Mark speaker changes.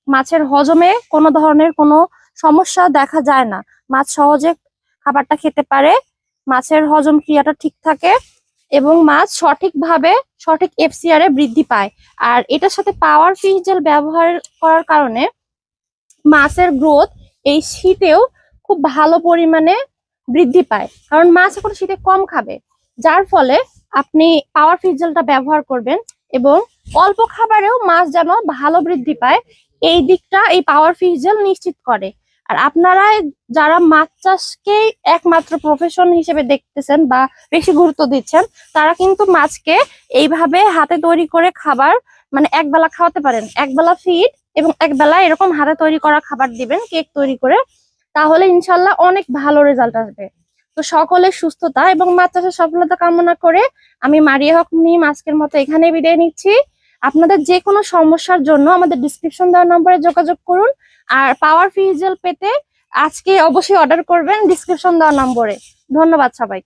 Speaker 1: মাছের হজমে কোনো ধরনের কোনো সমস্যা দেখা যায় না। মাছ সহজে খাবারটা খেতে পারে, মাছের হজম ক্রিয়াটা ঠিক থাকে এবং মাছ সঠিকভাবে সঠিক এফসিআর এ বৃদ্ধি পায়। আর এটার সাথে পাওয়ার ফিশ জেল ব্যবহার করার কারণে মাছের গ্রোথ এই শীতেও খুব ভালো পরিমাণে বৃদ্ধি পায়, কারণ মাছ এখন শীতে কম খাবে। যার ফলে আপনি পাওয়ার ফিশ জেলটা ব্যবহার করবেন এবং অল্প খাবারেও মাছ যেন ভালো বৃদ্ধি পায়, এই দিকটা এই পাওয়ার ফিশ জেল নিশ্চিত করে। আর আপনারা যারা মাছ চাষকেই একমাত্র প্রফেশন হিসেবে দেখতেছেন বা বেশি গুরুত্ব দিচ্ছেন, তারা কিন্তু মাছকে এইভাবে হাতে তৈরি করে খাবার মানে একবেলা খাওয়াতে পারেন, একবেলা ফিড এবং একবেলা এরকম হাতে তৈরি করা খাবার দিবেন কেক তৈরি করে, তাহলে ইনশাল্লাহ অনেক ভালো রেজাল্ট আসবে। তো সকলের সুস্থতা এবং মাছ চাষের সফলতা কামনা করে আমি মারিয়া হক মিম আজকের মতো এখানে বিদায় নিচ্ছি। আপনাদের যে কোনো সমস্যার জন্য আমাদের ডিসক্রিপশন দেওয়া নম্বরে যোগাযোগ করুন। আর পাওয়ার ফিশ জেল পেতে আজকে অবশ্যই অর্ডার করবেন ডিসক্রিপশন দেওয়া নম্বরে। ধন্যবাদ সবাই।